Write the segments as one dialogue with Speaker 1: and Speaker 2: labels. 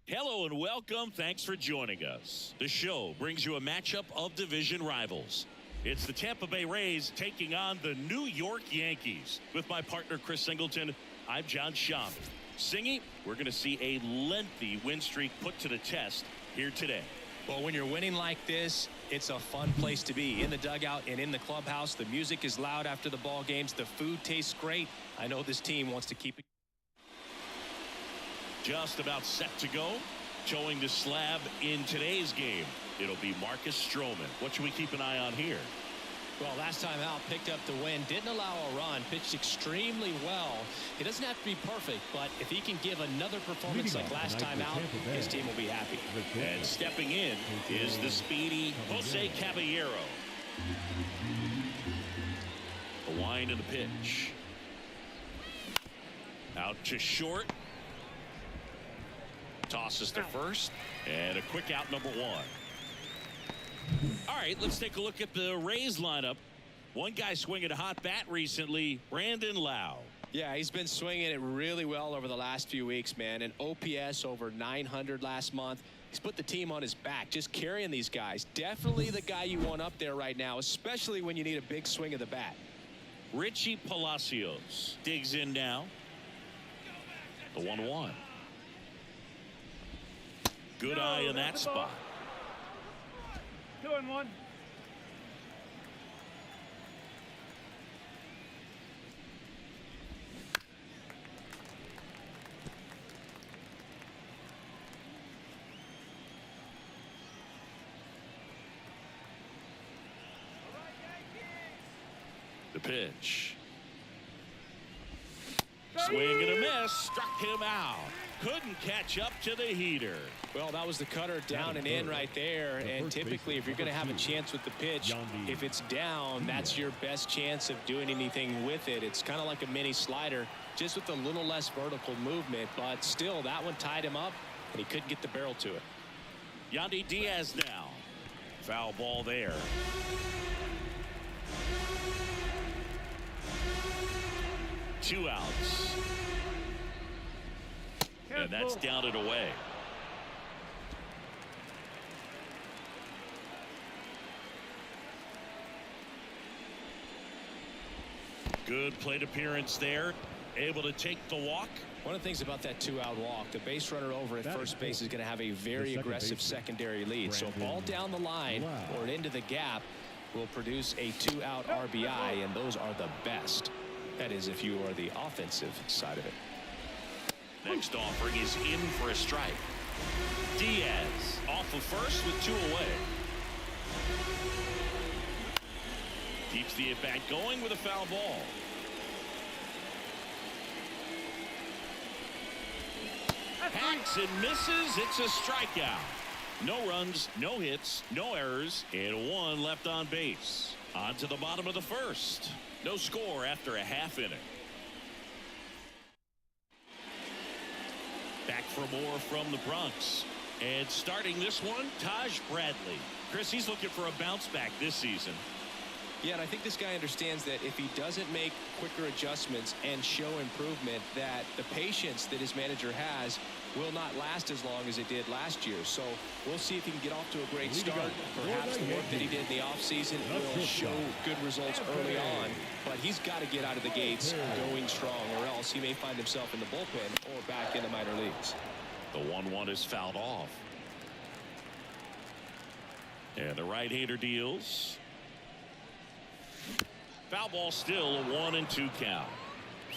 Speaker 1: Hello and welcome. Thanks for joining us. The show brings you a matchup of division rivals. It's the Tampa Bay Rays taking on the New York Yankees. With my partner Chris Singleton, I'm John Schaub. Singy, we're going to see a lengthy win streak put to the test here today.
Speaker 2: Well, when you're winning like this, it's a fun place to be. In the dugout and in the clubhouse, the music is loud after the ball games. The food tastes great. I know this team wants to keep it.
Speaker 1: Just about set to go. Showing the slab in today's game, it'll be Marcus Stroman. What should we keep an eye on here?
Speaker 2: Well, last time out, picked up the win, didn't allow a run, pitched extremely well. He doesn't have to be perfect, but if he can give another performance like last time out, his team will be happy.
Speaker 1: And stepping in is the speedy Jose Caballero. The wind of the pitch. Out to short. Tosses to first. And a quick out, number one. All right, let's take a look at the Rays lineup. One guy swinging a hot bat recently, Brandon Lowe.
Speaker 2: Yeah, he's been swinging it really well over the last few weeks, man. An OPS over 900 last month. He's put the team on his back, just carrying these guys. Definitely the guy you want up there right now, especially when you need a big swing of the bat.
Speaker 1: Richie Palacios digs in now. The 1-1. Good eye in that spot.
Speaker 3: 2-1.
Speaker 1: The pitch. Swing and a miss. Struck him out. Couldn't catch up to the heater.
Speaker 2: Well, that was the cutter down and in right there. And typically, if you're going to have a chance with the pitch, if it's down, that's your best chance of doing anything with it. It's kind of like a mini slider, just with a little less vertical movement. But still, that one tied him up, and he couldn't get the barrel to it.
Speaker 1: Yandy Diaz now. Foul ball there. Two outs. And that's down and away. Good plate appearance there. Able to take the walk.
Speaker 2: One of the things about that two-out walk, the base runner over at first base is going to have a very aggressive secondary lead. So a ball down the line or into the gap will produce a two-out RBI, and those are the best. That is, if you are the offensive side of it.
Speaker 1: Next offering is in for a strike. Diaz off of first with two away. Keeps the at-bat going with a foul ball. Hacks and misses. It's a strikeout. No runs, no hits, no errors, and one left on base. On to the bottom of the first. No score after a half inning. Back for more from the Bronx. And starting this one, Taj Bradley. Chris, he's looking for a bounce back this season.
Speaker 2: Yeah, and I think this guy understands that if he doesn't make quicker adjustments and show improvement, that the patience that his manager has will not last as long as it did last year. So we'll see if he can get off to a great start. Perhaps the work that he did in the offseason will show good results early on, but he's got to get out of the gates going strong, or else he may find himself in the bullpen or back in the minor leagues.
Speaker 1: The 1-1 is fouled off. And the right-hander deals. Foul ball, still a 1-2 count.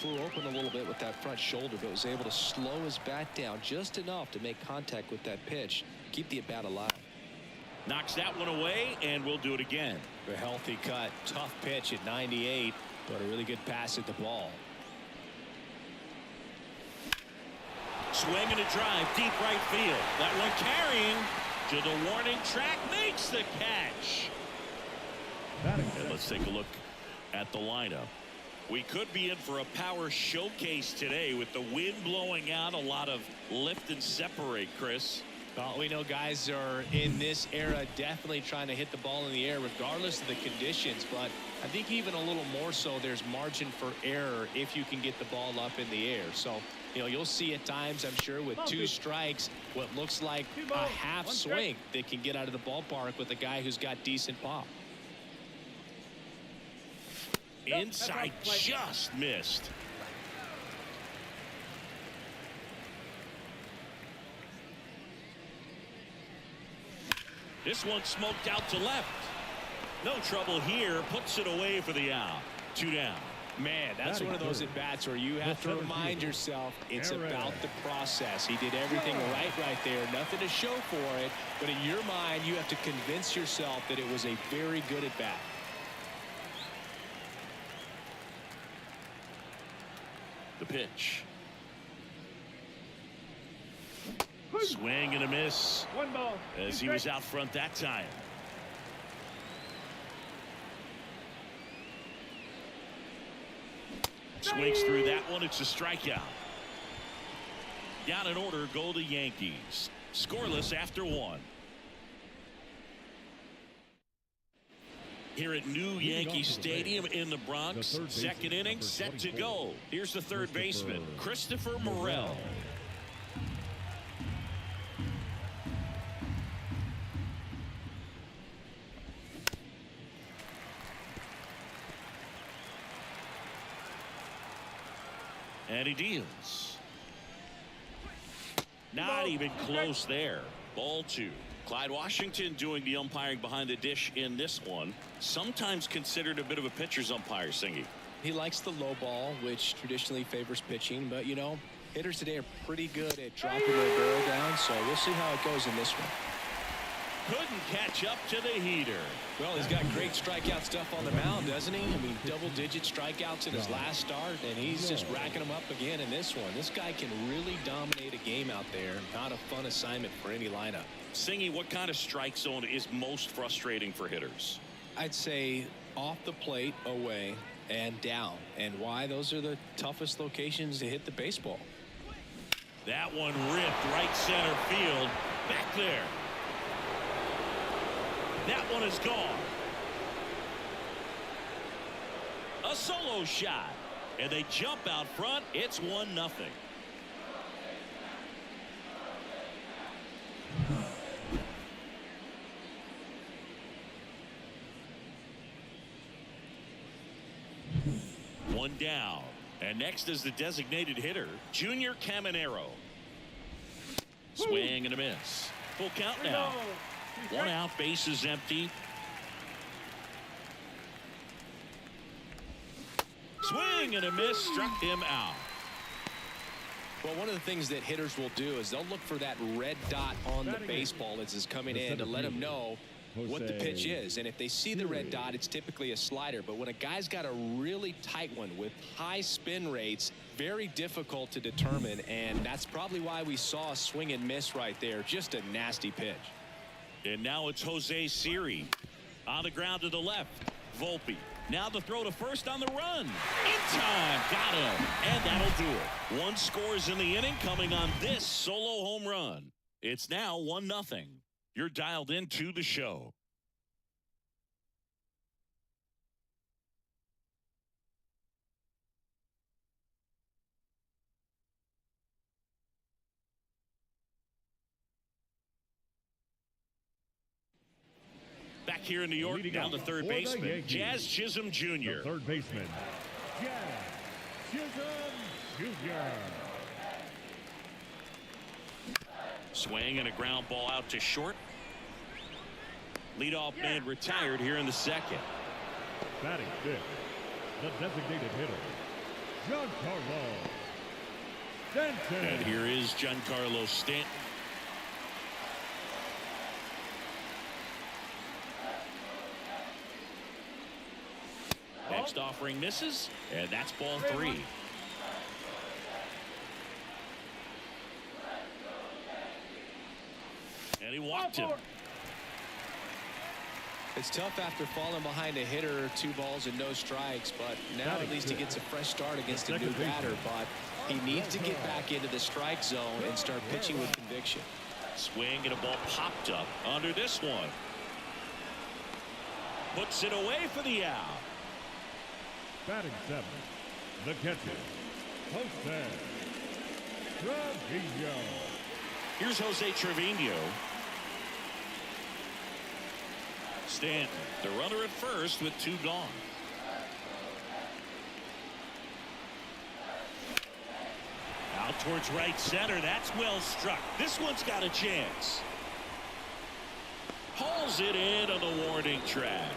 Speaker 2: Flew open a little bit with that front shoulder, but was able to slow his bat down just enough to make contact with that pitch, keep the at-bat alive.
Speaker 1: Knocks that one away, and we'll do it again.
Speaker 2: A healthy cut, tough pitch at 98, but a really good pass at the ball.
Speaker 1: Swing and a drive, deep right field. That one carrying to the warning track, makes the catch. And let's take a look at the lineup. We could be in for a power showcase today with the wind blowing out, a lot of lift and separate, Chris.
Speaker 2: Well, we know guys are in this era definitely trying to hit the ball in the air regardless of the conditions, but I think even a little more so there's margin for error if you can get the ball up in the air. So You know, you'll see at times, I'm sure, with 2 strikes, what looks like a half swing that can get out of the ballpark with a guy who's got decent pop.
Speaker 1: Inside, just missed. This one smoked out to left. No trouble here. Puts it away for the out. 2 down.
Speaker 2: Man, that's one of those at-bats where you have to remind yourself it's about the process. He did everything right there. Nothing to show for it. But in your mind, you have to convince yourself that it was a very good at-bat.
Speaker 1: The pitch. Swing and a miss.
Speaker 3: 1 ball.
Speaker 1: As he was out front that time. Swings through that one. It's a strikeout. Down in order go the Yankees. Scoreless after 1. Here at New Yankee Stadium in the Bronx. Second inning set to go. Here's the third baseman, Christopher Morel. And he deals. Not even close there. Ball 2. Clyde Washington doing the umpiring behind the dish in this one. Sometimes considered a bit of a pitcher's umpire, Singy.
Speaker 2: He likes the low ball, which traditionally favors pitching. But, you know, hitters today are pretty good at dropping their barrel down. So we'll see how it goes in this one.
Speaker 1: Couldn't catch up to the heater.
Speaker 2: Well, he's got great strikeout stuff on the mound, doesn't he? I mean, double-digit strikeouts in his last start, and he's just racking them up again in this one. This guy can really dominate a game out there. Not a fun assignment for any lineup.
Speaker 1: Singy, what kind of strike zone is most frustrating for hitters?
Speaker 2: I'd say off the plate, away, and down. And why? Those are the toughest locations to hit the baseball.
Speaker 1: That one ripped right center field. Back there. That one is gone. A solo shot. And they jump out front. It's 1-0. One down. And next is the designated hitter, Junior Caminero. Swing and a miss. Full count now. 1 out, base is empty. Swing and a miss, struck him out.
Speaker 2: Well, one of the things that hitters will do is they'll look for that red dot on the baseball as it's coming in to let them know what the pitch is. And if they see the red dot, it's typically a slider. But when a guy's got a really tight one with high spin rates, very difficult to determine. And that's probably why we saw a swing and miss right there. Just a nasty pitch.
Speaker 1: And now it's Jose Siri on the ground to the left. Volpe. Now the throw to first on the run. In time. Got him. And that'll do it. 1 scores in the inning coming on this solo home run. It's now 1-0. You're dialed into the show. Back here in New York, down the third baseman, Jazz Chisholm Jr.
Speaker 3: Third baseman, Jazz Chisholm Jr.
Speaker 1: Swing and a ground ball out to short. Leadoff man retired here in the second.
Speaker 3: Batting fifth, the designated hitter, Giancarlo Stanton.
Speaker 1: And here is Giancarlo Stanton. Next offering misses, and that's ball 3. And he walked him.
Speaker 2: It's tough after falling behind a hitter, 2 balls and no strikes, but now at least he gets a fresh start against a new batter. But he needs to get back into the strike zone and start pitching with conviction.
Speaker 1: Swing and a ball popped up under this one. Puts it away for the out.
Speaker 3: Batting 7, the catcher, Jose Trevino.
Speaker 1: Here's Jose Trevino. Stanton, the runner at first with 2 gone. Out towards right center. That's well struck. This one's got a chance. Hauls it in on the warning track.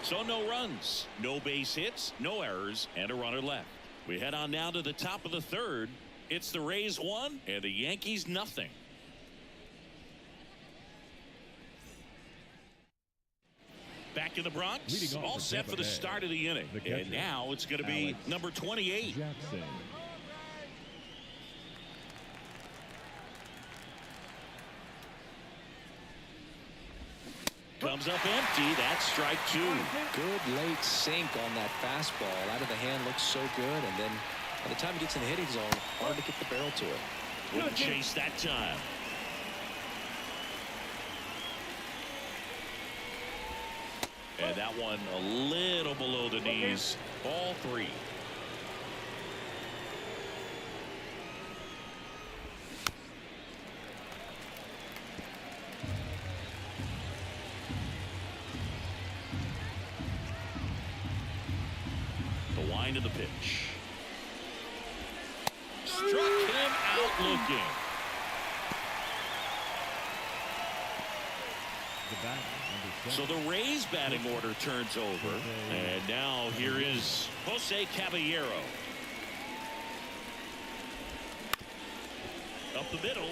Speaker 1: So no runs, no base hits, no errors, and a runner left. We head on now to the top of the 3rd. It's the Rays 1 and the Yankees nothing. Back in the Bronx, all set for the start of the inning. And now it's going to be number 28.
Speaker 3: Jackson.
Speaker 1: Comes up empty. That's strike 2.
Speaker 2: Good late sink on that fastball. Out of the hand, looks so good. And then by the time he gets in the hitting zone, hard to get the barrel to it.
Speaker 1: Wouldn't chase that time. And that one a little below the knees. Ball 3. The wind of the pitch. Struck him out looking. So the Rays batting order turns over. And now here is Jose Caballero. Up the middle.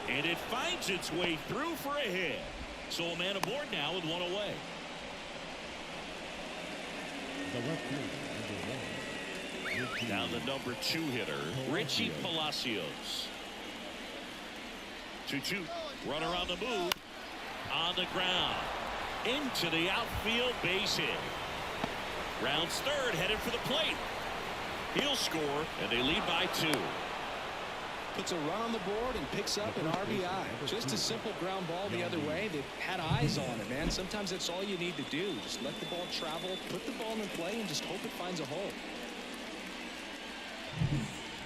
Speaker 1: And it finds its way through for a hit. So a man aboard now with 1 away. Now the number 2 hitter, Richie Palacios. 2-2. Runner on the move. On the ground. Into the outfield base hit. Rounds 3rd, headed for the plate. He'll score, and they lead by 2.
Speaker 2: Puts a run on the board and picks up an RBI. Just a simple ground ball the other way. They've had eyes on it, man. Sometimes that's all you need to do. Just let the ball travel, put the ball in play, and just hope it finds a hole.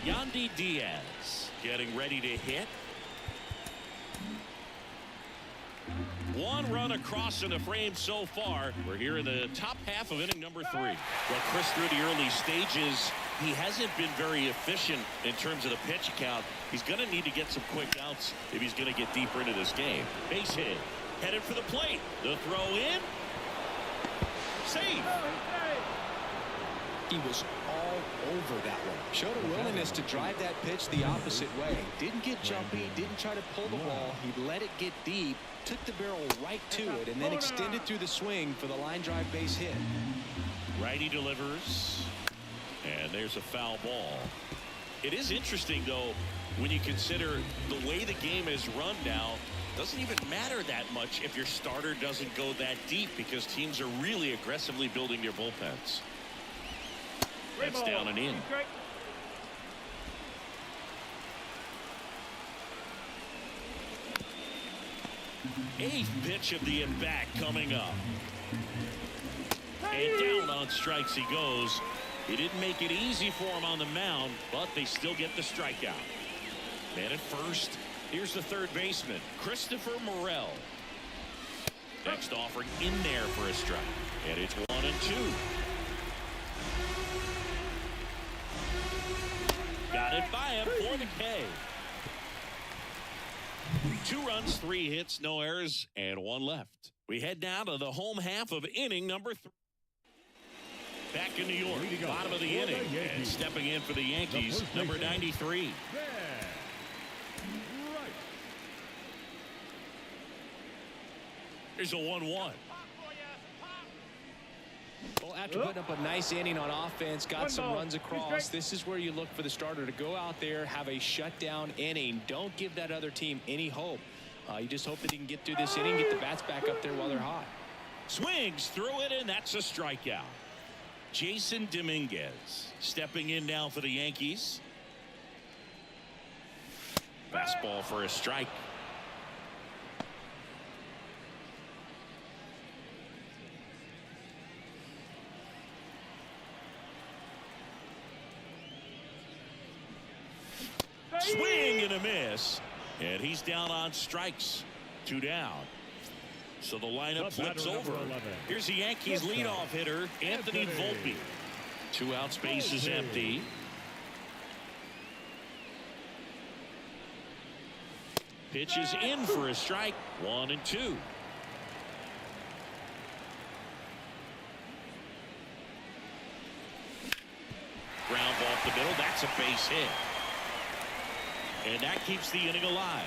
Speaker 1: Yandy Diaz getting ready to hit. 1 run across in the frame so far. We're here in the top half of inning number 3. Well, Chris, through the early stages, he hasn't been very efficient in terms of the pitch count. He's going to need to get some quick outs if he's going to get deeper into this game. Base hit. Headed for the plate. The throw in. Save.
Speaker 2: He was all over that one. Showed a willingness to drive that pitch the opposite way. Didn't get jumpy, didn't try to pull the ball. He let it get deep, took the barrel right to it, and then extended through the swing for the line drive base hit.
Speaker 1: Righty delivers. And there's a foul ball. It is interesting, though, when you consider the way the game is run now. Doesn't even matter that much if your starter doesn't go that deep, because teams are really aggressively building their bullpens. That's down and in. 8th pitch of the at-bat coming up. And down on strikes he goes. He didn't make it easy for him on the mound, but they still get the strikeout. Man at first. Here's the 3rd baseman, Christopher Morel. Next offering in there for a strike. And it's 1-2. Got it by him for the K. 2 runs, 3 hits, no errors, and 1 left. We head now to the home half of inning number 3. Back in New York, bottom of the inning, and stepping in for the Yankees, number 93. Here's a 1-1.
Speaker 2: Well, after putting up a nice inning on offense, got some runs across, this is where you look for the starter to go out there, have a shutdown inning. Don't give that other team any hope. You just hope that he can get through this inning, get the bats back up there while they're hot.
Speaker 1: Swings through it, and that's a strikeout. Jason Dominguez stepping in now for the Yankees. Fastball for a strike. Swing and a miss. And he's down on strikes. 2 down. So the lineup flips over. Here's the Yankees leadoff hitter, Anthony Volpe. 2 outs, base is empty. Pitch is in for a strike. 1-2. Ground ball up the middle. That's a base hit. And that keeps the inning alive.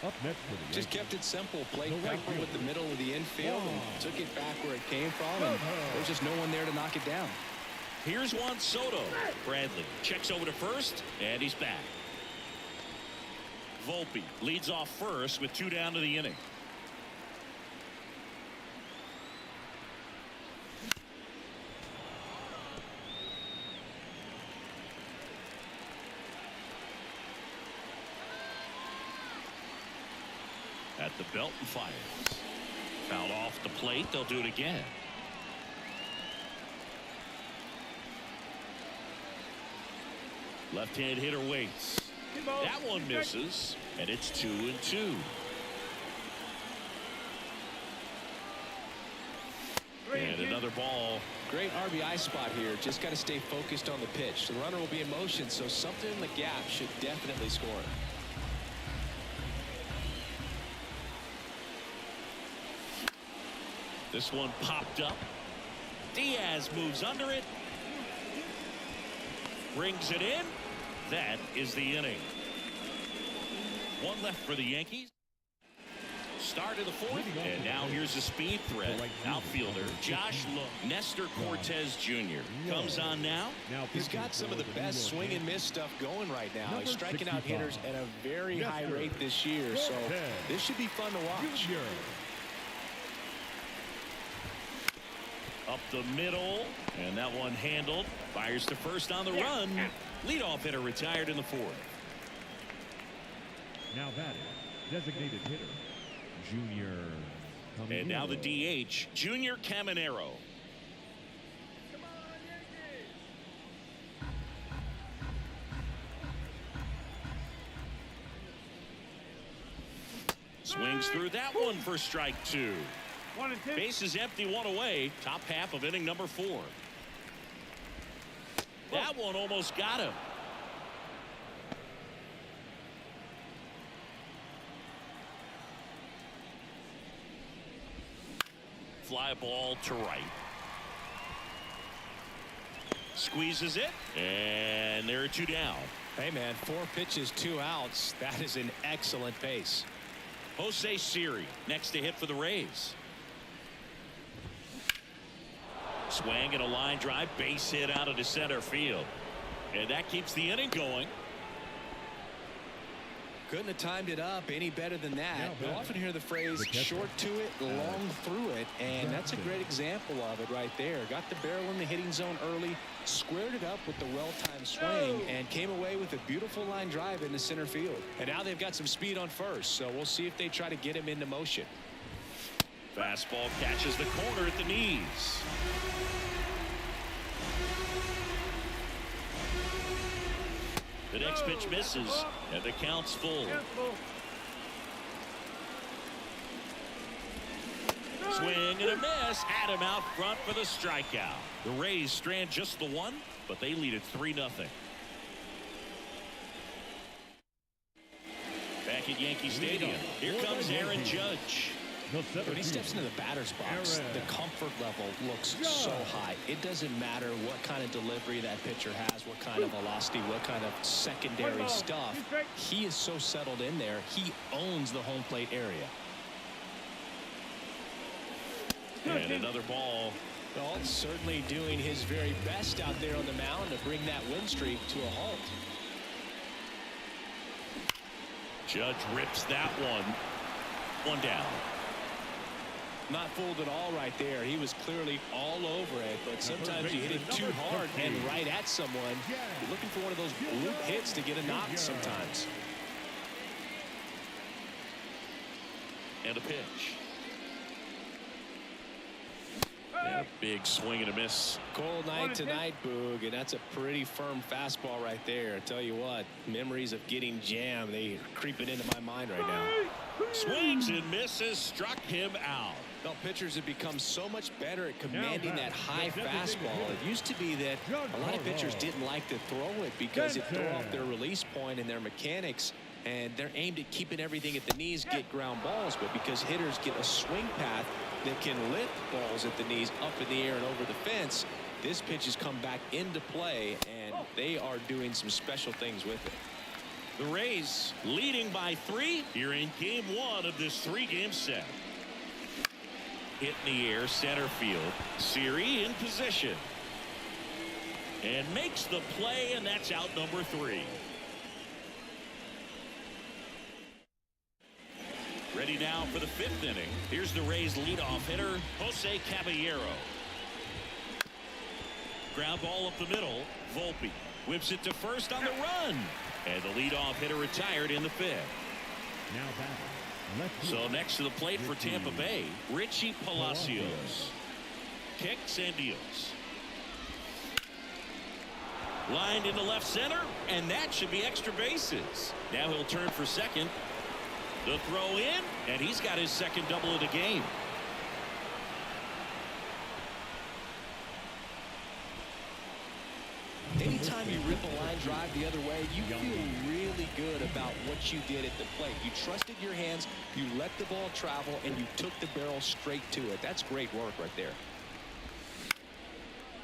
Speaker 3: Up next for the
Speaker 2: Just kept it simple. Played Pepper with the middle of the infield and took it back where it came from. And there's just no one there to knock it down.
Speaker 1: Here's Juan Soto. Bradley checks over to first, and he's back. Volpe leads off first with 2 down to the inning. At the belt and fires. Foul off the plate. They'll do it again. Left-hand hitter waits. That one misses, and it's 2-2. And another ball.
Speaker 2: Great RBI spot here. Just got to stay focused on the pitch. The runner will be in motion, so something in the gap should definitely score.
Speaker 1: This one popped up. Diaz moves under it. Brings it in. That is the inning. 1 left for the Yankees. Start of the 4th. And now here's a speed threat. Outfielder Josh Nestor Cortez Jr. comes on now.
Speaker 2: He's got some of the best swing and miss stuff going right now. He's striking out hitters at a very high rate this year. So this should be fun to watch.
Speaker 1: Up the middle, and that one handled. Fires to first on the run. Leadoff hitter retired in the 4th.
Speaker 3: Now batting, designated hitter, Junior.
Speaker 1: And now the DH, Junior Caminero. Swings through that one for strike 2. Base is empty, 1 away. Top half of inning number 4. That one almost got him. Fly ball to right. Squeezes it, and there are 2 down.
Speaker 2: Hey, man, 4 pitches, 2 outs. That is an excellent pace.
Speaker 1: Jose Siri next to hit for the Rays. Swing and a line drive, base hit out of the center field. And that keeps the inning going.
Speaker 2: Couldn't have timed it up any better than that. You'll often hear the phrase short to it, long through it, and that's a great example of it right there. Got the barrel in the hitting zone early, squared it up with the well-timed swing, and came away with a beautiful line drive into center field. And now they've got some speed on first, so we'll see if they try to get him into motion.
Speaker 1: Fastball catches the corner at the knees. The next pitch misses, and the count's full. Swing and a miss. Had him out front for the strikeout. The Rays strand just the 1, but they lead it 3-0. Back at Yankee Stadium, here comes Aaron Judge.
Speaker 2: When he steps into the batter's box, the comfort level looks so high. It doesn't matter what kind of delivery that pitcher has, what kind of velocity, what kind of secondary stuff. He is so settled in there. He owns the home plate area.
Speaker 1: And another ball.
Speaker 2: Well, certainly doing his very best out there on the mound to bring that win streak to a halt.
Speaker 1: Judge rips that one. 1 down.
Speaker 2: Not fooled at all right there. He was clearly all over it, but sometimes you hit it too hard and right at someone. You're looking for one of those loop hits to get a knock sometimes.
Speaker 1: And a pitch. And a big swing and a miss.
Speaker 2: Cold night tonight, Boog, and that's a pretty firm fastball right there. I tell you what, memories of getting jammed, they are creeping into my mind right now.
Speaker 1: Swings and misses, struck him out.
Speaker 2: Well, pitchers have become so much better at commanding that high fastball. It used to be that a lot of pitchers didn't like to throw it because it threw off their release point and their mechanics, and they're aimed at keeping everything at the knees, get ground balls. But because hitters get a swing path that can lift balls at the knees up in the air and over the fence, this pitch has come back into play, and they are doing some special things with it.
Speaker 1: The Rays leading by 3 here in game 1 of this 3-game set. Hit in the air, center field. Siri in position. And makes the play, and that's out number 3. Ready now for the 5th inning. Here's the Rays leadoff hitter, Jose Caballero. Ground ball up the middle. Volpe whips it to first on the run. And the leadoff hitter retired in the 5th.
Speaker 3: Now batting.
Speaker 1: So next to the plate for Tampa Bay, Richie Palacios. Kicks and deals. Lined into left center, and that should be extra bases. Now he'll turn for second. The throw in, and he's got his second double of the game.
Speaker 2: Anytime you rip a line drive the other way, you feel really good about what you did at the plate. You trusted your hands, you let the ball travel, and you took the barrel straight to it. That's great work right there.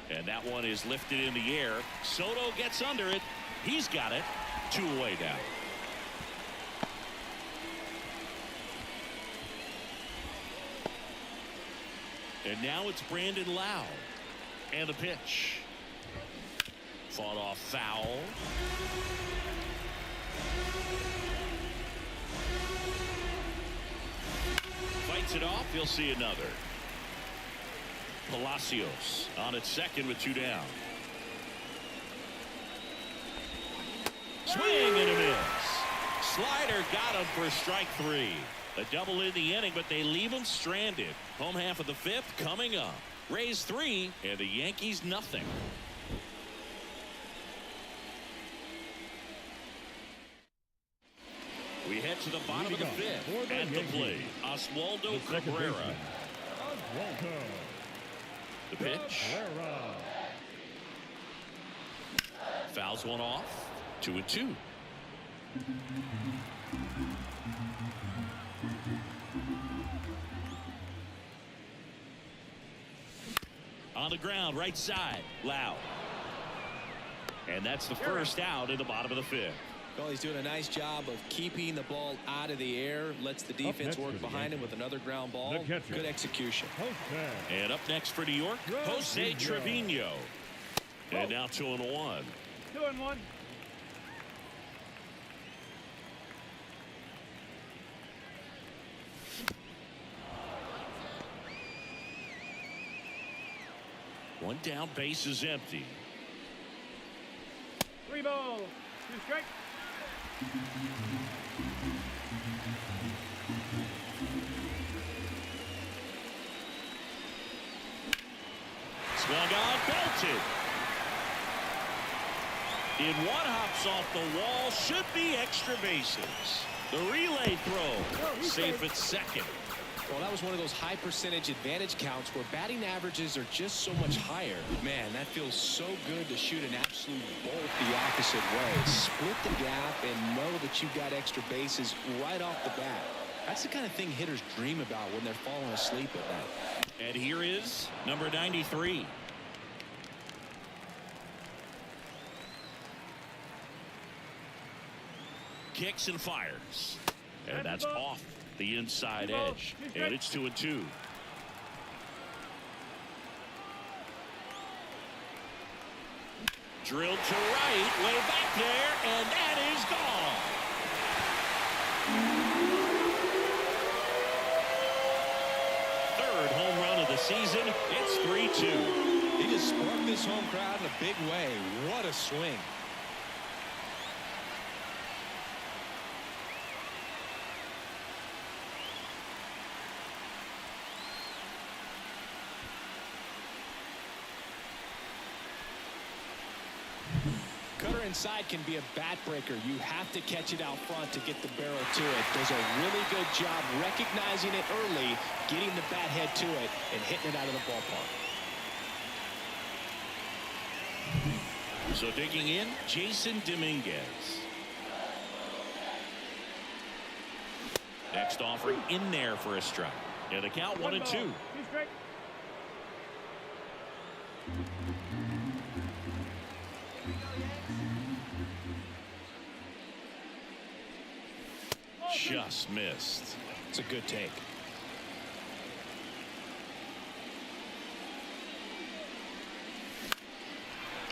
Speaker 1: And that one is lifted in the air. Soto gets under it. He's got it. 2 away now. And now it's Brandon Lowe. And the pitch. Fought off foul. Fights it off. He'll see another. Palacios on at second with 2 down. Swing and a miss. Slider got him for strike 3. A double in the inning, but they leave him stranded. Home half of the 5th coming up. Rays 3 and the Yankees nothing. We head to the bottom of the 5th. At the plate, Oswaldo Cabrera. The pitch. Fouls one off. 2-2. On the ground, right side, Loud. And that's the first out in the bottom of the 5th.
Speaker 2: Well, he's doing a nice job of keeping the ball out of the air. Lets the defense work behind him with another ground ball. Good execution.
Speaker 1: And up next for New York, Jose Trevino. And now 2-1.
Speaker 3: 2-1.
Speaker 1: One down, base is empty.
Speaker 3: 3 balls, 2 strikes.
Speaker 1: Swung on, belted. In one, hops off the wall, should be extra bases. The relay throw, safe at second.
Speaker 2: Well, that was one of those high percentage advantage counts where batting averages are just so much higher. Man, that feels so good to shoot an absolute bolt the opposite way. Split the gap and know that you've got extra bases right off the bat. That's the kind of thing hitters dream about when they're falling asleep at night.
Speaker 1: And here is number 93. Kicks and fires. And that's off the inside edge. And it's 2-2. Drilled to right, way back there, and that is gone. Third home run of the season. It's 3-2.
Speaker 2: He just sparked this home crowd in a big way. What a swing. inside can be a bat breaker. You have to catch it out front to get the barrel to it. Does a really good job recognizing it early, getting the bat head to it, and hitting it out of the ballpark.
Speaker 1: So digging in, Jason Dominguez. Next offering in there for a strike. And the count 1-2. Just missed.
Speaker 2: It's a good take.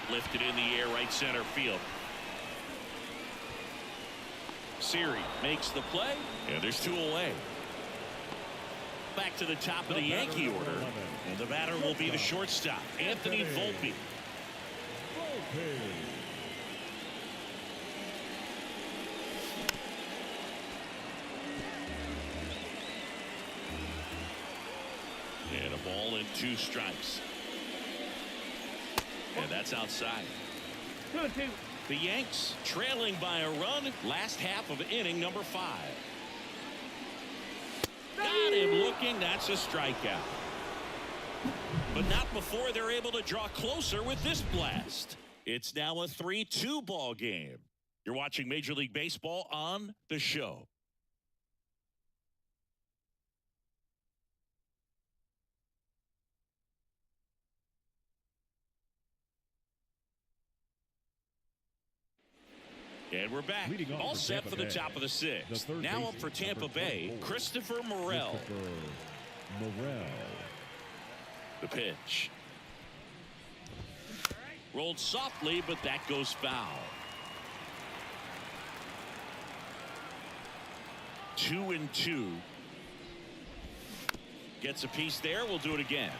Speaker 1: Lifted in the air, right center field. Siri makes the play, and there's 2 away. Back to the top of the Yankee order, and the batter will be the shortstop, Anthony Volpe. And a ball and 2 strikes. And that's outside.
Speaker 4: 2-2.
Speaker 1: The Yanks trailing by a run, last half of inning number 5. Got him looking. That's a strikeout. But not before they're able to draw closer with this blast. It's now a 3-2 ball game. You're watching Major League Baseball on The Show. And we're back. All set for the top of the 6th. Now up for Tampa Bay, Christopher Morel. The pitch. Rolled softly, but that goes foul. 2-2. Gets a piece there. We'll do it again.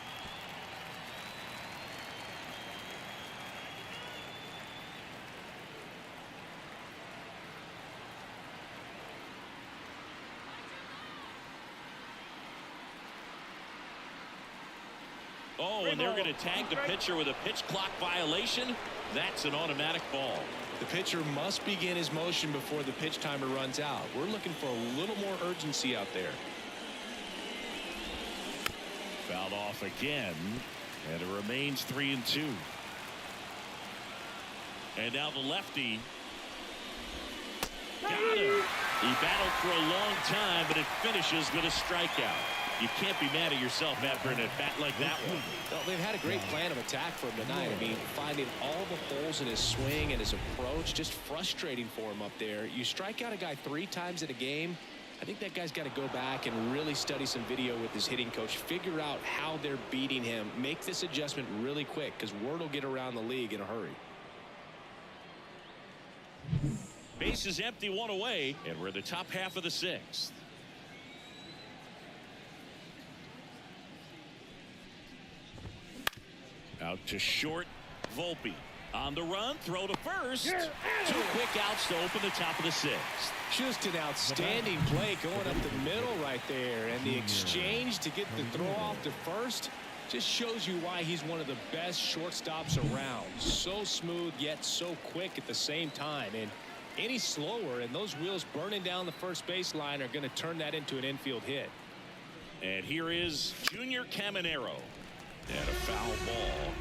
Speaker 1: Oh, and they're going to tag the pitcher with a pitch clock violation. That's an automatic ball.
Speaker 2: The pitcher must begin his motion before the pitch timer runs out. We're looking for a little more urgency out there.
Speaker 1: Fouled off again, and it remains 3-2. And now the lefty. Got him. He battled for a long time, but it finishes with a strikeout. You can't be mad at yourself after an at-bat like that one.
Speaker 2: Well, they've had a great plan of attack for him tonight. I mean, finding all the holes in his swing and his approach, just frustrating for him up there. You strike out a guy 3 times in a game, I think that guy's got to go back and really study some video with his hitting coach, figure out how they're beating him, make this adjustment really quick, because word will get around the league in a hurry.
Speaker 1: Base is empty, 1 away, and we're in the top half of the 6th. Out to short, Volpe. On the run, throw to first. 2 quick outs to open the top of the 6th.
Speaker 2: Just an outstanding play going up the middle right there. And the exchange to get the throw off to first just shows you why he's one of the best shortstops around. So smooth, yet so quick at the same time. And any slower, and those wheels burning down the first baseline are going to turn that into an infield hit.
Speaker 1: And here is Junior Caminero. And a foul ball.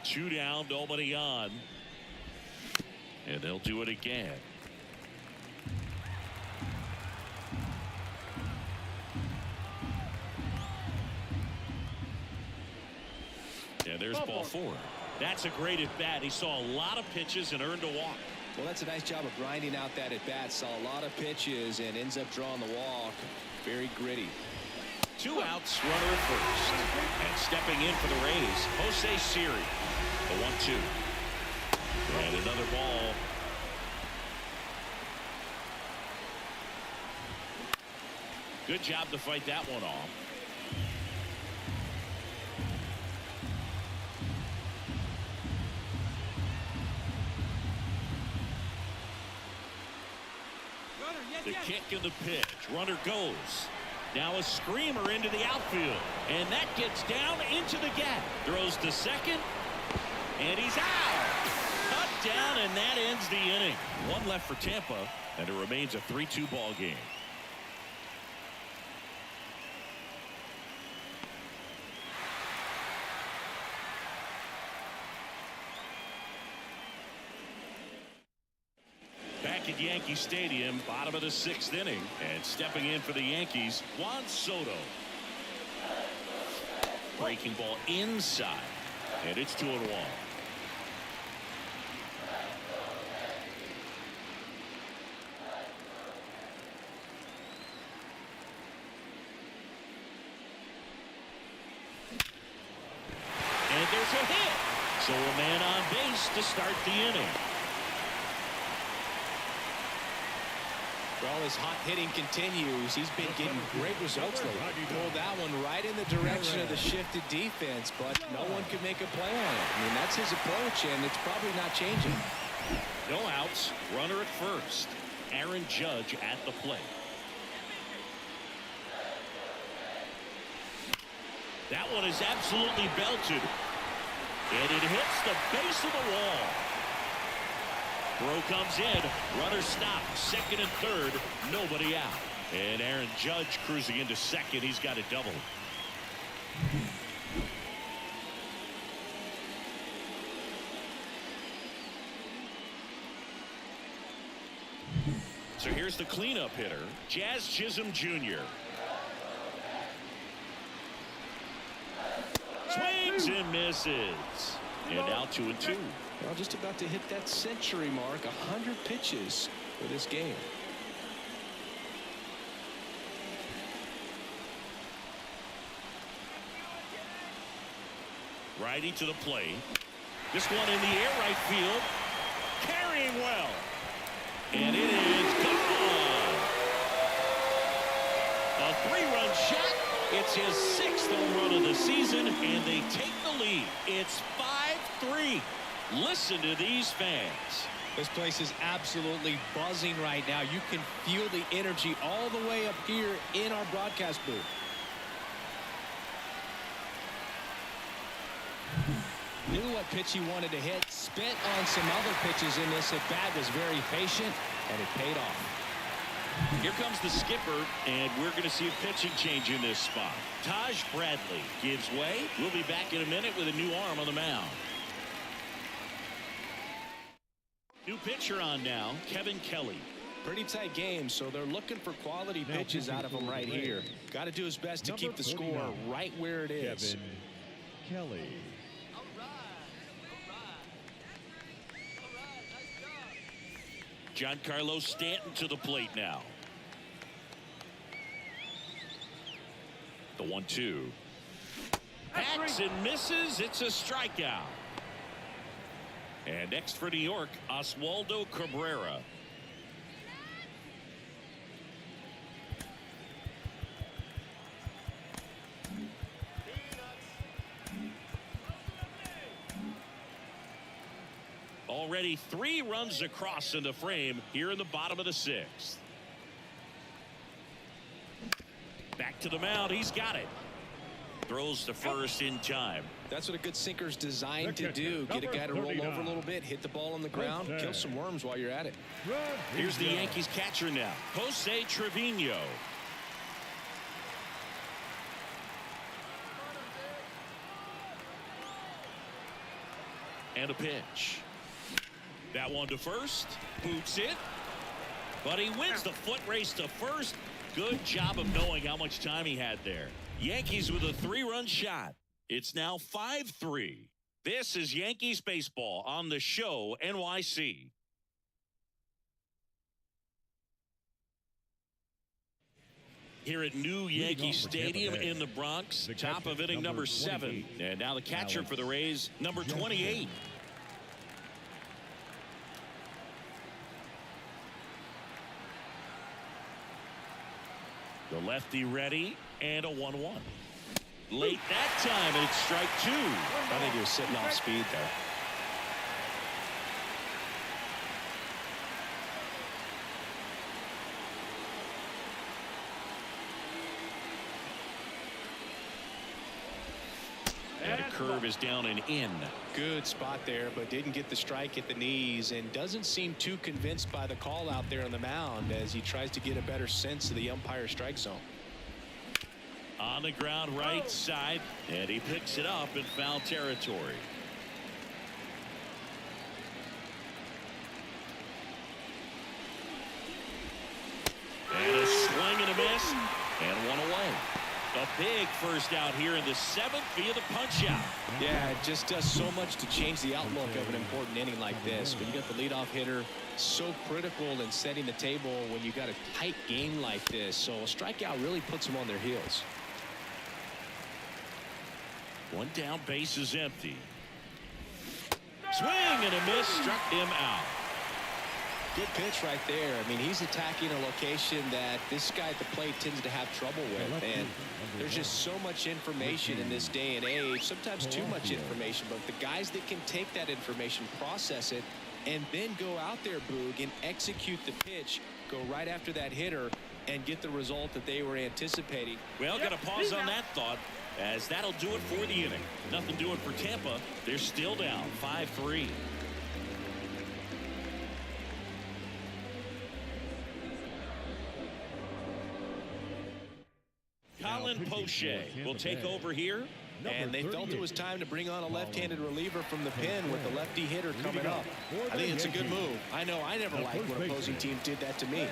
Speaker 1: Two down, nobody on. And they'll do it again. And there's ball 4. That's a great at bat. He saw a lot of pitches and earned a walk.
Speaker 2: Well, that's a nice job of grinding out that at bat. Saw a lot of pitches and ends up drawing the walk. Very gritty.
Speaker 1: 2 outs, runner at first. And stepping in for the Rays, Jose Siri. The 1-2. And another ball. Good job to fight that one off. The kick and the pitch. Runner goes. Now a screamer into the outfield. And that gets down into the gap. Throws to second. And he's out. Cut down, and that ends the inning. One left for Tampa, and it remains a 3-2 ball game. Back at Yankee Stadium, bottom of the 6th inning, and stepping in for the Yankees, Juan Soto. Breaking ball inside, and it's 2-1. And there's a hit. So a man on base to start the inning.
Speaker 2: Well, his hot hitting continues. He's been getting great results lately. Pulled that one right in the direction of the shifted defense, but no one could make a play on it. I mean, that's his approach, and it's probably not changing.
Speaker 1: No outs. Runner at first. Aaron Judge at the plate. That one is absolutely belted. And it hits the base of the wall. Throw comes in. Runner stops. Second and third. Nobody out. And Aaron Judge cruising into second. He's got a double. So here's the cleanup hitter, Jazz Chisholm Jr. Swings and misses. And now 2-2.
Speaker 2: Well, just about to hit that century mark. 100 pitches for this game.
Speaker 1: Righty to the plate. This one in the air, right field. Carrying well. And it is gone. A 3-run shot. It's his 6th home run of the season, and they take the lead. It's 5-3. Listen to these fans.
Speaker 2: This place is absolutely buzzing right now. You can feel the energy all the way up here in our broadcast booth. Knew what pitch he wanted to hit. Spent on some other pitches in this at bat. Was very patient, and it paid off.
Speaker 1: Here comes the skipper, and we're going to see a pitching change in this spot. Taj Bradley gives way. We'll be back in a minute with a new arm on the mound. New pitcher on now, Kevin Kelly.
Speaker 2: Pretty tight game, so they're looking for quality pitches out of him right here. Got to do his best to keep the score right where it is.
Speaker 3: Kevin Kelly.
Speaker 1: Giancarlo Stanton to the plate now. The 1-2. Hacks and misses. It's a strikeout. And next for New York, Oswaldo Cabrera. Already 3 runs across in the frame here in the bottom of the 6th. Back to the mound. He's got it. Throws to first in time.
Speaker 2: That's what a good sinker's designed to do. Get a guy to roll over a little bit, hit the ball on the ground, kill some worms while you're at it.
Speaker 1: Here's the Yankees catcher now, Jose Trevino. And a pitch. That one to first. Boots it. But he wins the foot race to first. Good job of knowing how much time he had there. Yankees with a 3-run shot. It's now 5-3. This is Yankees baseball on the Show NYC. Here at new Yankee Stadium in the Bronx, top of inning number 7. And now the catcher for the Rays, number 28. The lefty ready, and a 1-1. Late that time, and it's strike 2.
Speaker 2: I think he was sitting off speed there.
Speaker 1: curve is down and in.
Speaker 2: Good spot there, but didn't get the strike at the knees, and doesn't seem too convinced by the call out there on the mound as he tries to get a better sense of the umpire's strike zone.
Speaker 1: On the ground right side, and he picks it up in foul territory. And a swing and a miss, and one away. A big first out here in the 7th via the punch out.
Speaker 2: Yeah, it just does so much to change the outlook of an important inning like this. When you got the leadoff hitter, so critical in setting the table when you got a tight game like this. So a strikeout really puts them on their heels.
Speaker 1: One down, base is empty. Swing and a miss, struck him out.
Speaker 2: Good pitch right there. I mean, he's attacking a location that this guy at the plate tends to have trouble with. And there's just so much information in this day and age, sometimes too much information. But the guys that can take that information, process it, and then go out there, Boog, and execute the pitch, go right after that hitter, and get the result that they were anticipating.
Speaker 1: Well, got to pause on that thought, as that'll do it for the inning. Nothing doing for Tampa. They're still down 5-3. Colin Poche will take over here.
Speaker 2: And they felt it was time to bring on a left-handed reliever from the pen with the lefty hitter coming up. I think it's a good move. I know I never liked when opposing teams did that to me.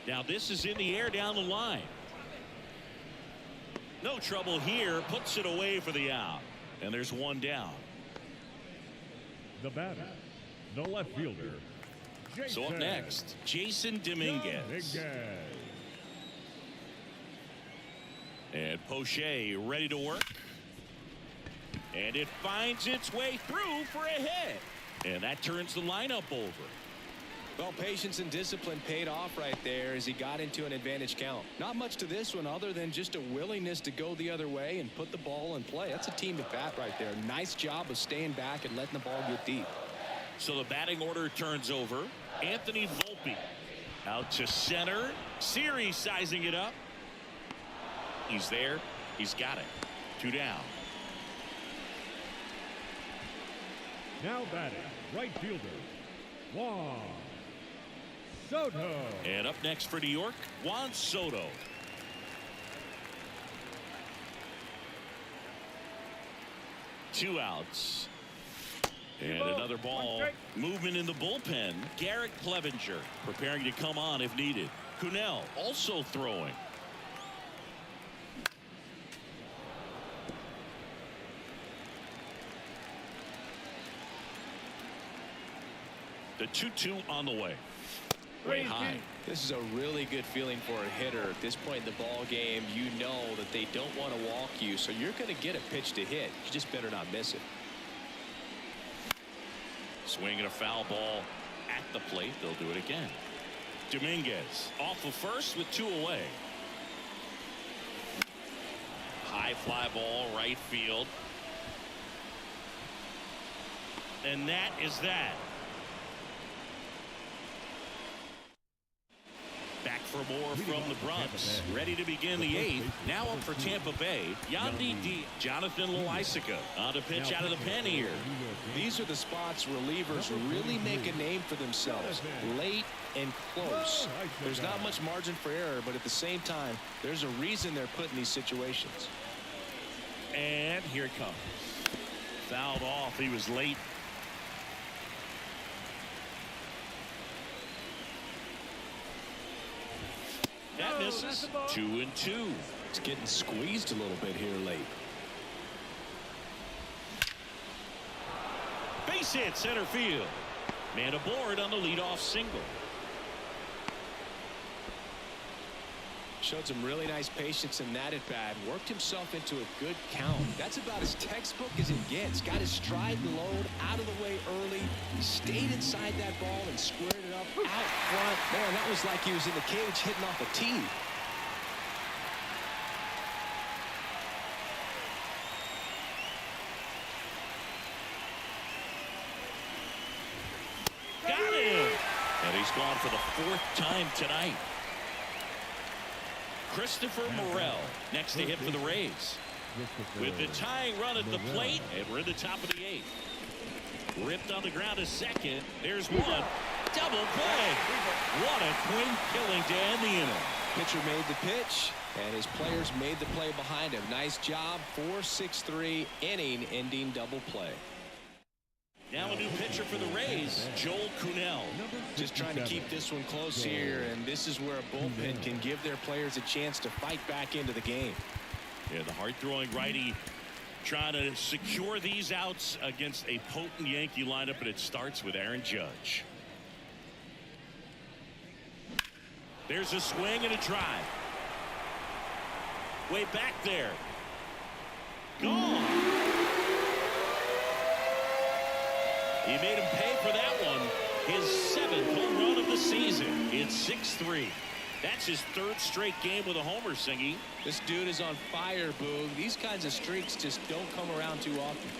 Speaker 1: Now this is in the air down the line. No trouble here. Puts it away for the out. And there's one down.
Speaker 3: The batter, the left fielder.
Speaker 1: So up next, Jason Dominguez. And Poche ready to work. And it finds its way through for a hit. And that turns the lineup over.
Speaker 2: Well, patience and discipline paid off right there as he got into an advantage count. Not much to this one other than just a willingness to go the other way and put the ball in play. That's a team at bat right there. Nice job of staying back and letting the ball get deep.
Speaker 1: So the batting order turns over. Anthony Volpe out to center. Siri sizing it up. He's there. He's got it. 2 down.
Speaker 3: Now batting, right fielder, Juan Soto.
Speaker 1: And up next for New York, Juan Soto. Two outs. And another ball. Movement in the bullpen. Garrett Clevenger preparing to come on if needed. Cunell also throwing. The 2-2 on the way. Way high.
Speaker 2: This is a really good feeling for a hitter at this point in the ball game. You know that they don't want to walk you, so you're going to get a pitch to hit. You just better not miss it.
Speaker 1: Swinging a foul ball at the plate. They'll do it again. Dominguez off of first with 2 away. High fly ball right field. And that is that. Back for more from the Bronx. Ready to begin the 8th. Now up for Tampa Bay. Yandy D. Jonathan Loaisiga on to pitch out of the pen here.
Speaker 2: These are the spots relievers really make a name for themselves. Late and close. There's not much margin for error, but at the same time, there's a reason they're put in these situations.
Speaker 1: And here it comes. Fouled off. He was late. That misses. 2-2.
Speaker 2: It's getting squeezed a little bit here late.
Speaker 1: Base hit center field. Man aboard on the leadoff single.
Speaker 2: Showed some really nice patience in that at bat. Worked himself into a good count. That's about as textbook as it gets. Got his stride and load out of the way early. Stayed inside that ball and squared it up out front. Man, that was like he was in the cage hitting off a tee.
Speaker 1: Got him. And he's gone for the 4th time tonight. Christopher Morel next to hit for the Rays. With the tying run at the plate, and we're in the top of the 8th. Ripped on the ground to second. There's one. Double play. What a twin killing to end the inning.
Speaker 2: Pitcher made the pitch, and his players made the play behind him. Nice job. 4-6-3 inning-ending double play.
Speaker 1: Now a new pitcher for the Rays, Joel Kuhnel.
Speaker 2: Just trying to keep this one close here, and this is where a bullpen can give their players a chance to fight back into the game.
Speaker 1: Yeah, the hard-throwing righty trying to secure these outs against a potent Yankee lineup, and it starts with Aaron Judge. There's a swing and a drive. Way back there. Gone. He made him pay for that one. His 7th home run of the season. It's 6-3. That's his 3rd straight game with a homer, Singy.
Speaker 2: This dude is on fire, Boog. These kinds of streaks just don't come around too often.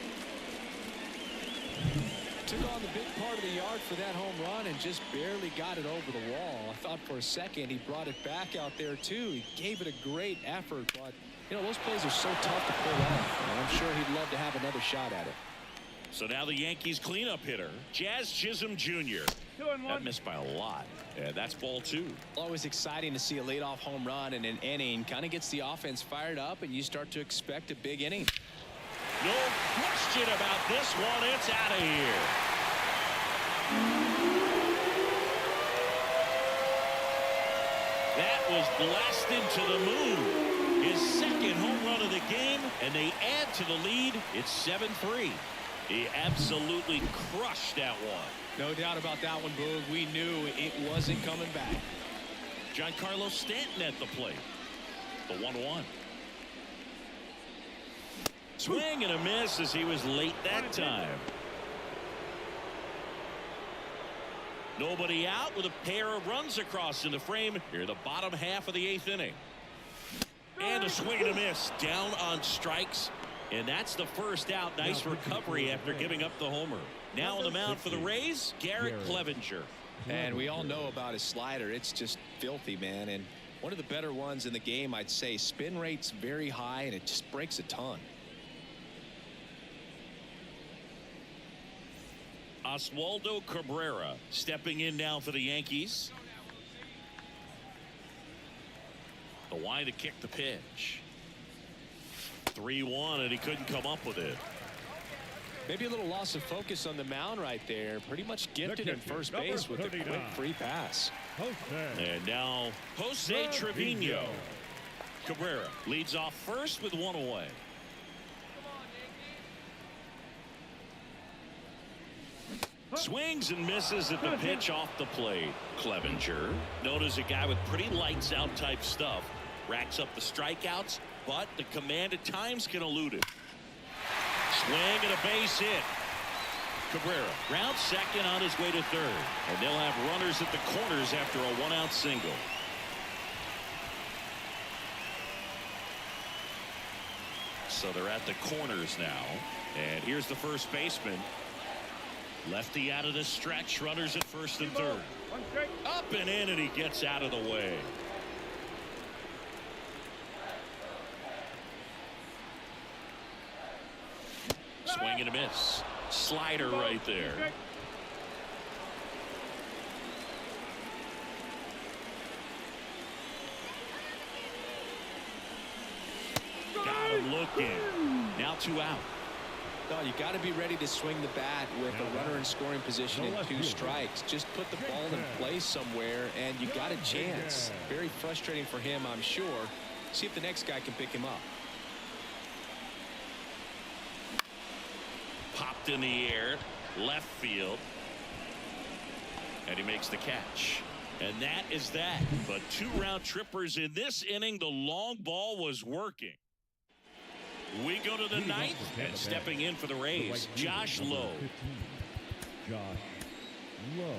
Speaker 2: Took on the big part of the yard for that home run and just barely got it over the wall. I thought for a second he brought it back out there too. He gave it a great effort, but you know, those plays are so tough to pull off, and I'm sure he'd love to have another shot at it.
Speaker 1: So now the Yankees cleanup hitter, Jazz Chisholm Jr. That missed by a lot. Yeah, that's ball 2.
Speaker 2: Always exciting to see a leadoff home run in an inning. Kind of gets the offense fired up, and you start to expect a big inning.
Speaker 1: No question about this one. It's out of here. That was blasted to the moon. His 2nd home run of the game, and they add to the lead. It's 7-3. He absolutely crushed that one.
Speaker 2: No doubt about that one, Boog. We knew it wasn't coming back.
Speaker 1: Giancarlo Stanton at the plate. The 1-1. Swing and a miss as he was late that time. Nobody out with a pair of runs across in the frame here, the bottom half of the 8th inning. And a swing and a miss down on strikes. And that's the first out. Nice recovery after giving up the homer. Now on the mound for the Rays, Garrett Clevenger.
Speaker 2: And we all know about his slider. It's just filthy, man. And one of the better ones in the game, I'd say. Spin rate's very high, and it just breaks a ton.
Speaker 1: Oswaldo Cabrera stepping in now for the Yankees. The wide to kick the pitch. 3-1, and he couldn't come up with it.
Speaker 2: Maybe a little loss of focus on the mound right there. Pretty much gifted in first base with a quick free pass.
Speaker 1: And now Jose Trevino. Cabrera leads off first with 1 away. Swings and misses at the pitch off the plate. Clevenger, known as a guy with pretty lights out type stuff, racks up the strikeouts, but the command at times can elude it. Swing and a base hit. Cabrera rounds second on his way to 3rd, and they'll have runners at the corners after a 1-out single. So they're at the corners now, and here's the first baseman. Lefty out of the stretch, runners at 1st and 3rd. Up and in, and he gets out of the way. Swing and a miss. Slider right there. Got him looking. Now 2 out.
Speaker 2: No, you got to be ready to swing the bat with a runner in scoring position and 2 strikes. Just put the ball in place somewhere, and you got a chance. Very frustrating for him, I'm sure. See if the next guy can pick him up.
Speaker 1: Popped in the air, left field, and he makes the catch. And that is that. But 2 round trippers in this inning. The long ball was working. We go to the 9th, and stepping in for the Rays, Josh Lowe.
Speaker 3: Josh Lowe.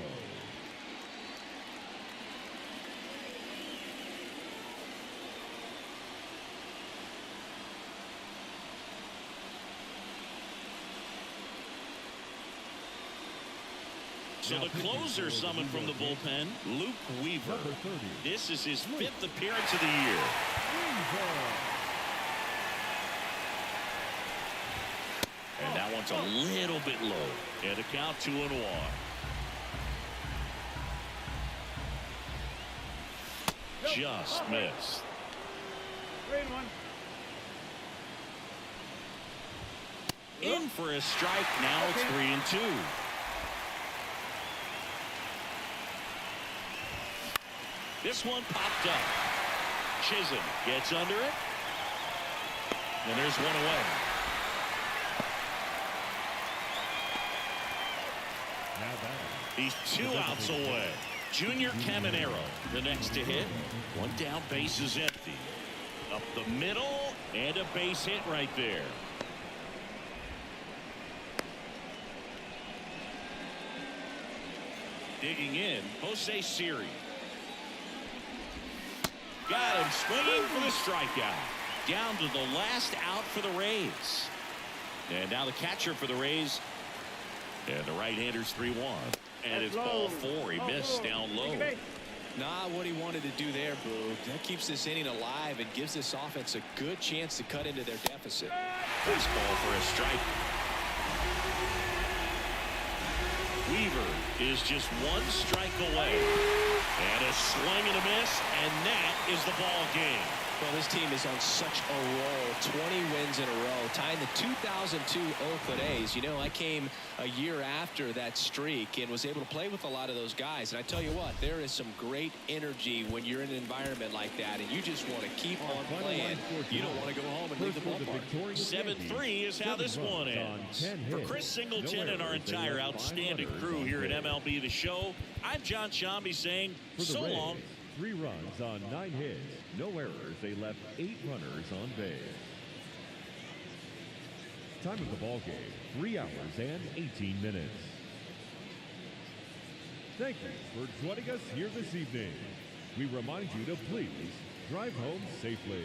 Speaker 1: So the closer summoned from the bullpen, Luke Weaver. This is his 5th appearance of the year. And that one's a little bit low. And a count 2-1. Just missed.
Speaker 3: 3-1.
Speaker 1: In for a strike. Now it's 3-2. This one popped up. Chisholm gets under it. And there's one away. He's 2 outs away. Junior Caminero, the next to hit. One down, base is empty. Up the middle, and a base hit right there. Digging in, Jose Siri. Got him swinging for the strikeout. Down to the last out for the Rays. And now the catcher for the Rays. And the right-hander's 3-1. And it's ball 4. He missed down low.
Speaker 2: Nah, what he wanted to do there, Boo. That keeps this inning alive and gives this offense a good chance to cut into their deficit.
Speaker 1: First ball for a strike. Weaver is just 1 strike away. And a swing and a miss, and that is the ball game.
Speaker 2: Well, this team is on such a roll. 20 wins in a row, tying the 2002 Oakland A's. You know, I came a year after that streak and was able to play with a lot of those guys. And I tell you what, there is some great energy when you're in an environment like that, and you just want to keep on playing. You don't want to go home and leave the ballpark.
Speaker 1: 7-3 is how this one ends. For Chris Singleton and our entire outstanding crew here at MLB The Show, I'm John Shambi saying so long.
Speaker 3: 3 runs on 9 hits, no errors. They left 8 runners on base. Time of the ball game, 3 hours and 18 minutes. Thank you for joining us here this evening. We remind you to please drive home safely.